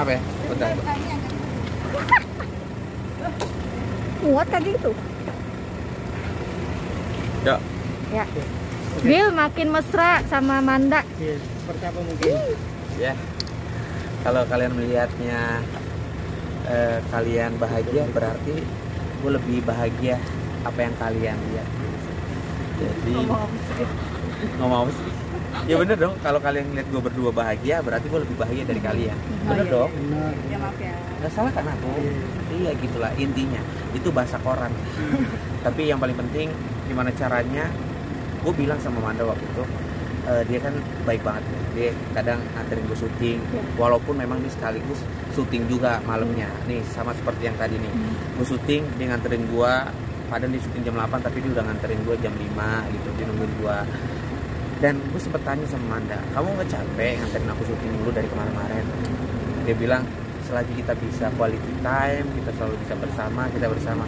Maaf ya, bentar. Muat tadi itu. Ya. Ya. Bill makin mesra sama Manda. Seperti apa mungkin? Ya. Kalau kalian melihatnya kalian bahagia, berarti gue lebih bahagia apa yang kalian lihat. Jadi ngomong apa sih? Ya bener dong, kalau kalian lihat gue berdua bahagia, berarti gue lebih bahagia dari kalian. Bener dong? Benar. Ya maaf ya. Gak salah kan aku? Iya gitulah intinya. Itu bahasa koran. Tapi yang paling penting gimana caranya? Gue bilang sama Manda waktu itu, dia kan baik banget. Dia kadang nganterin gue syuting, walaupun memang dia sekaligus syuting juga malamnya. Nih sama seperti yang tadi nih. Gue syuting, dia nganterin gue. Padahal dia syuting jam 8, tapi dia udah nganterin gue jam 5 gitu. Dia nungguin gue. Dan gue sempet tanya sama Manda, kamu gak capek nganterin aku syuting dulu dari kemarin-kemarin? Dia bilang, selagi kita bisa quality time, kita selalu bisa bersama, kita bersama.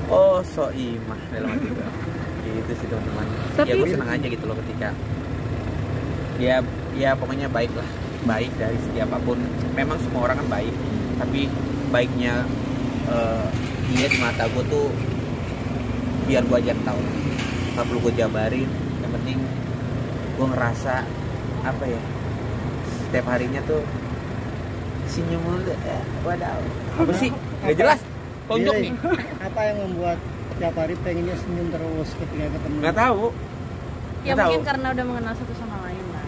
Oh, so imah dalam hati gue. Gitu sih teman-teman. Ya gue senang aja gitu loh ketika ya pokoknya baik lah, baik dari segi apapun. Memang semua orang kan baik, tapi baiknya dia di mata gue tuh biar gue aja yang tahu, nggak perlu gue jabarin. Yang penting gue ngerasa apa ya, setiap harinya tuh senyum mulu. Wadaw, apa sih nggak jelas tonjok nih. Apa yang membuat tiap hari pengennya senyum terus ketika ketemu? Nggak tahu. Ya mungkin karena udah mengenal satu sama lain lah.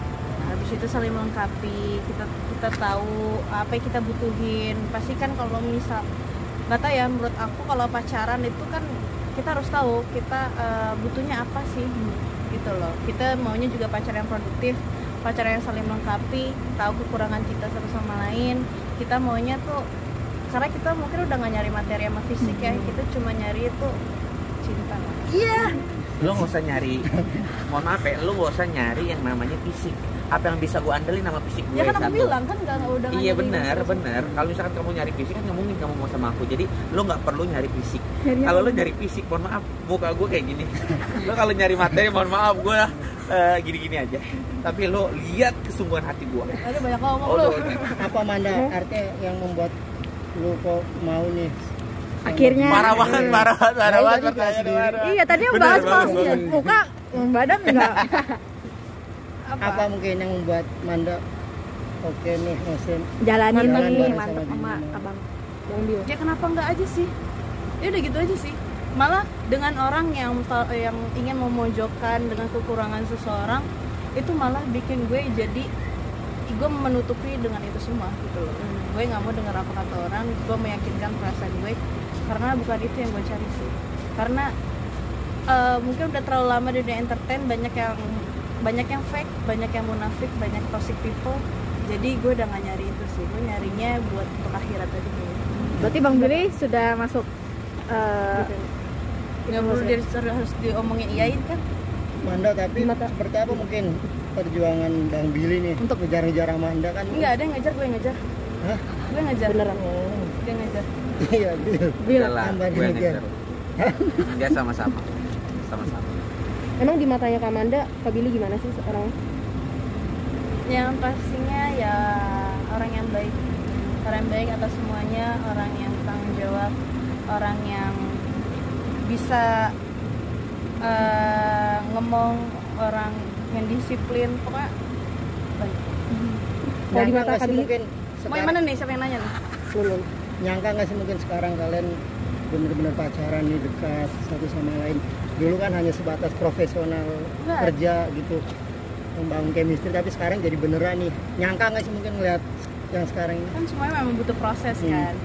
Habis itu saling melengkapi. Kita tahu apa yang kita butuhin. Pasti kan kalau misal nggak tahu ya, menurut aku kalau pacaran itu kan kita harus tahu kita butuhnya apa sih gitu loh. Kita maunya juga pacar yang produktif, pacar yang saling melengkapi, tahu kekurangan kita satu sama lain. Kita maunya tuh karena kita mungkin udah nggak nyari materi sama fisik ya, kita cuma nyari itu cinta. Iya. Lo nggak usah nyari, mohon maaf ya, lo nggak usah nyari yang namanya fisik. Apa yang bisa gue andelin sama fisik gue? Ya kan aku bilang kan nggak udah. Iya benar. Kalau misalkan kamu nyari fisik kan nggak mungkin kamu mau sama aku. Jadi lo nggak perlu nyari fisik. Kalau lo nyari fisik, mohon maaf, muka gue kayak gini. Lo kalau nyari materi, mohon maaf, gue gini-gini aja. Tapi lo lihat kesungguhan hati gue. Ada banyak ngomong lo. Apa Manda artinya yang membuat lo kok mau nih? Akhirnya. Parah banget. Iya tadi yang bahas muka, badan enggak. Apa mungkin yang membuat Manda oke nih Osen Jalanin nih, bareng mantap sama sama abang Bang Dio. Ya kenapa nggak aja sih? Ya udah gitu aja sih. Malah dengan orang yang ingin memojokkan dengan kekurangan seseorang, itu malah bikin gue jadi gue menutupi dengan itu semua gitu loh. Gue nggak mau dengar apa kata orang, gue meyakinkan perasaan gue karena bukan itu yang gue cari sih. Karena mungkin udah terlalu lama di dunia entertain, banyak yang fake, banyak yang munafik, banyak toxic people. Jadi gue udah gak nyari itu sih, gue nyarinya buat untuk akhirat tadi. Berarti Bang Billy sudah masuk Nggak perlu harus diomongin iyain kan? Manda, tapi seperti apa mungkin perjuangan Bang Billy nih untuk ngejar-ngejar Manda kan? Enggak ada yang ngejar, gue yang ngejar. Hah? Gue ngejar. beneran. Dia ngejar. Iya, Bil, Gue yang ngejar. Dia sama-sama. emang di matanya Kak Manda, Kak Billy gimana sih orangnya? Yang pastinya ya orang yang baik atas semuanya, orang yang bertanggung jawab, orang yang bisa ngomong, orang yang disiplin, pokoknya baik. Kalau di mata Kak Billy mungkin Mau yang mana nih, siapa yang nanya nih? belum. nyangka nggak sih mungkin sekarang kalian benar-benar pacaran nih, dekat satu sama lain? Dulu kan hanya sebatas profesional kerja gitu, membangun chemistry, tapi sekarang jadi beneran nih. Nyangka nggak sih mungkin ngeliat yang sekarang ini? Kan semuanya memang butuh proses kan.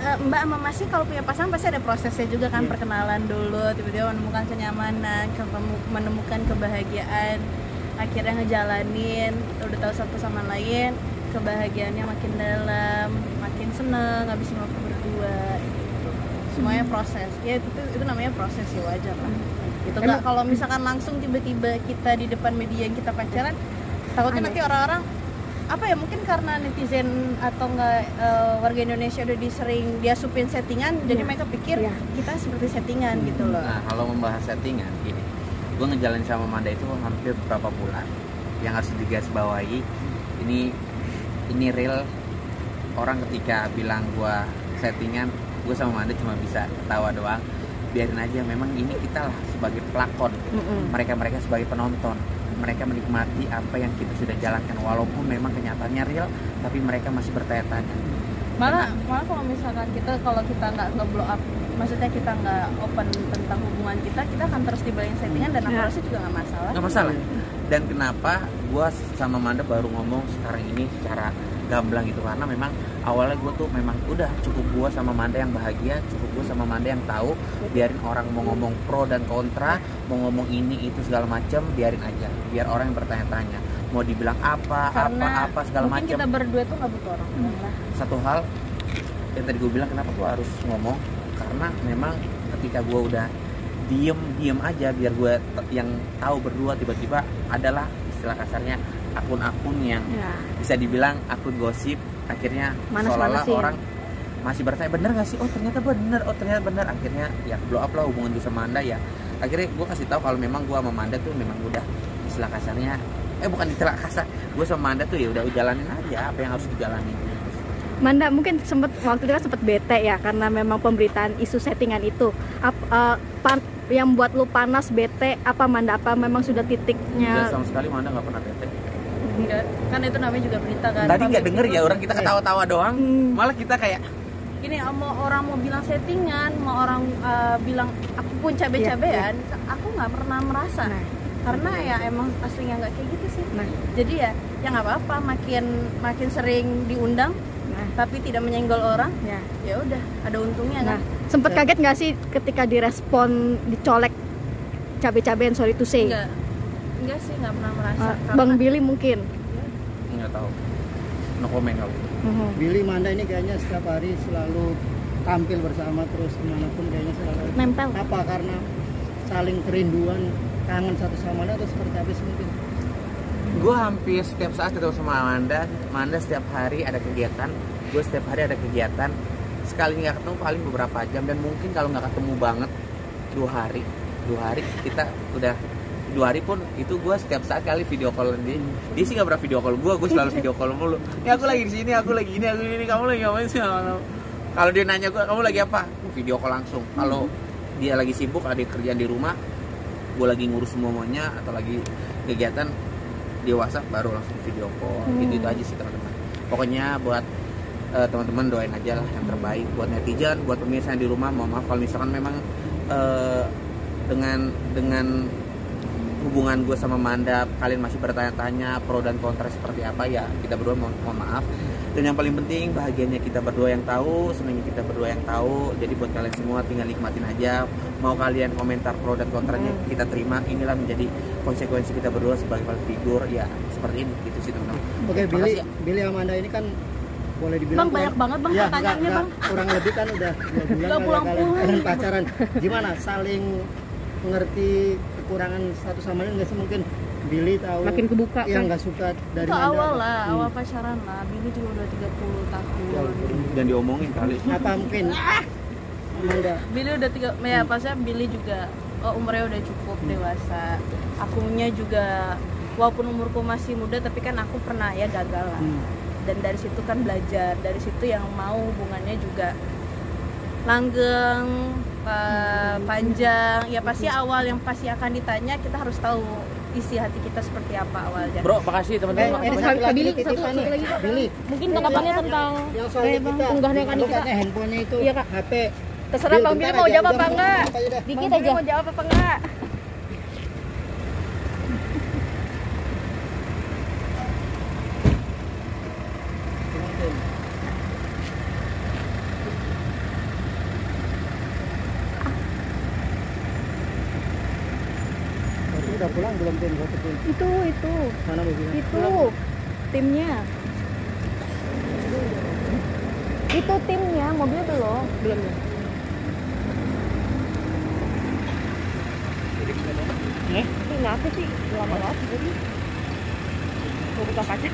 Mbak sama Mas sih kalau punya pasangan pasti ada prosesnya juga kan, perkenalan dulu, tiba-tiba menemukan kenyamanan, menemukan kebahagiaan, akhirnya ngejalanin, udah tahu satu sama lain, kebahagiaannya makin dalam, makin seneng, habis ngobrol berdua gitu. Semuanya proses. Ya itu namanya proses sih, wajar lah. Gitu nggak kalau misalkan langsung tiba-tiba kita di depan media yang kita pacaran, takutnya nanti orang-orang apa ya, mungkin karena netizen atau enggak warga Indonesia udah disering dia supin settingan, jadi mereka pikir kita seperti settingan gitu loh. Nah, kalau membahas settingan gini, gue ngejalanin sama Manda itu hampir berapa bulan. Yang harus digarisbawahi, ini real orang ketika bilang gue settingan, gue sama Manda cuma bisa ketawa doang. Biarin aja, memang ini kita lah sebagai pelakon, mereka sebagai penonton, mereka menikmati apa yang kita sudah jalankan, walaupun memang kenyataannya real, tapi mereka masih bertanya-tanya. Malah kalau misalkan kalau kita nggak nge-blow up, maksudnya kita nggak open tentang hubungan kita akan terus dibayang settingan dan aku rasa juga nggak masalah. Nggak masalah. Dan kenapa gue sama Manda baru ngomong sekarang ini secara gamblang gitu, karena memang awalnya gue tuh memang udah cukup gue sama Manda yang bahagia, cukup gue sama Manda yang tahu, biarin orang mau ngomong pro dan kontra, mau ngomong ini itu segala macam, biarin aja, biar orang yang bertanya-tanya mau dibilang apa segala macam. Mungkin kita berdua tuh nggak butuh orang. Satu hal yang tadi gue bilang, kenapa gue harus ngomong, karena memang ketika gue udah diem aja, biar gue yang tahu berdua, tiba-tiba adalah istilah kasarnya akun-akun yang bisa dibilang akun gosip, akhirnya seolah-olah orang masih bertanya bener gak sih, oh ternyata bener, akhirnya ya blow up lah hubungan gue sama Manda. Ya akhirnya gue kasih tahu kalau memang gue sama Manda tuh memang udah istilah kasarnya, bukan istilah kasar, gue sama Manda tuh ya udah jalanin aja apa yang harus dijalanin. Manda mungkin waktu itu kan sempet bete ya karena memang pemberitaan isu settingan itu. Yang buat lu panas bete apa Manda? Apa memang sudah titiknya? Udah sama sekali Manda nggak pernah bete. Enggak, kan itu namanya juga berita kan. Tadi nggak denger ya, orang kita ketawa-tawa doang, malah kita kayak gini, mau bilang settingan, mau orang bilang aku pun cabe-cabean, aku nggak pernah merasa. Karena ya emang aslinya nggak kayak gitu sih. Jadi ya nggak apa-apa, makin sering diundang, tapi tidak menyenggol orang, ya udah ada untungnya kan. Sempet kaget nggak sih ketika direspon dicolek cabe-cabean, sorry to say? Enggak sih, nggak pernah merasa. Bang Billy mungkin? Nggak tahu, no comment kalau. Billy Manda ini kayaknya setiap hari selalu tampil bersama, terus kemanapun kayaknya selalu nempel. Apa karena saling kerinduan, kangen satu sama lain, atau seperti apa sih mungkin? Gue hampir setiap saat ketemu sama Manda setiap hari ada kegiatan, gue setiap hari ada kegiatan. Sekali nggak ketemu paling beberapa jam, dan mungkin kalau nggak ketemu banget 2 hari kita udah 2 hari pun itu gue setiap saat kali video call dia sih nggak pernah video call gue selalu video call mulu. Ya aku lagi di sini, aku lagi ini, kamu lagi ngapain sih? Kalau dia nanya gue kamu lagi apa, video call langsung. Kalau dia lagi sibuk ada kerjaan di rumah, gue lagi ngurus semuanya atau lagi kegiatan di WhatsApp, baru langsung video call. Itu aja sih teman-teman. Pokoknya buat teman-teman doain aja lah yang terbaik buat netizen, buat pemirsa yang di rumah. Mohon maaf kalau misalkan memang dengan hubungan gue sama Manda kalian masih bertanya-tanya pro dan kontra seperti apa, ya kita berdua mohon maaf. Dan yang paling penting bahagianya kita berdua yang tahu, senangnya kita berdua yang tahu. Jadi buat kalian semua tinggal nikmatin aja. Mau kalian komentar pro dan kontranya kita terima. Inilah menjadi konsekuensi kita berdua sebagai public figure, ya seperti ini gitu sih teman-teman. Oke, Billy sama Manda ini kan boleh dibilang Bang banyak banget bang pertanyaannya bang. Kurang lebih kan udah 2 bulan kalian pacaran. Gimana saling mengerti kekurangan satu sama lain nggak sih? Mungkin Billy tahu makin kebuka yang kan? nggak suka dari itu Manda. awal lah, awal pacaran lah. Billy juga udah 30 tahun. Dan diomongin kali. Apa mungkin Manda? Billy udah ya pasnya Billy juga umurnya udah cukup dewasa. Akunya juga walaupun umurku masih muda, tapi kan aku pernah ya gagal lah. Dan dari situ kan belajar, dari situ yang mau hubungannya juga langgeng, panjang. Ya pasti awal yang pasti akan ditanya, kita harus tahu isi hati kita seperti apa awalnya. Bro, makasih teman-teman. Billy, satu lagi Pak. Billy, Mungkin tanggapannya tentang yang soal kita unggahnya kan kita. handphonenya itu, Iya, Kak. HP. Terserah Bang Billy mau jawab apa enggak? Dikit Bang Billy aja. mau jawab apa enggak? Udah pulang belum tim? Itu. Mana mobilnya? Itu timnya. Itu timnya, mobil belum. Belum. Kenapa sih? Lama banget jadi. Mau buka kaca?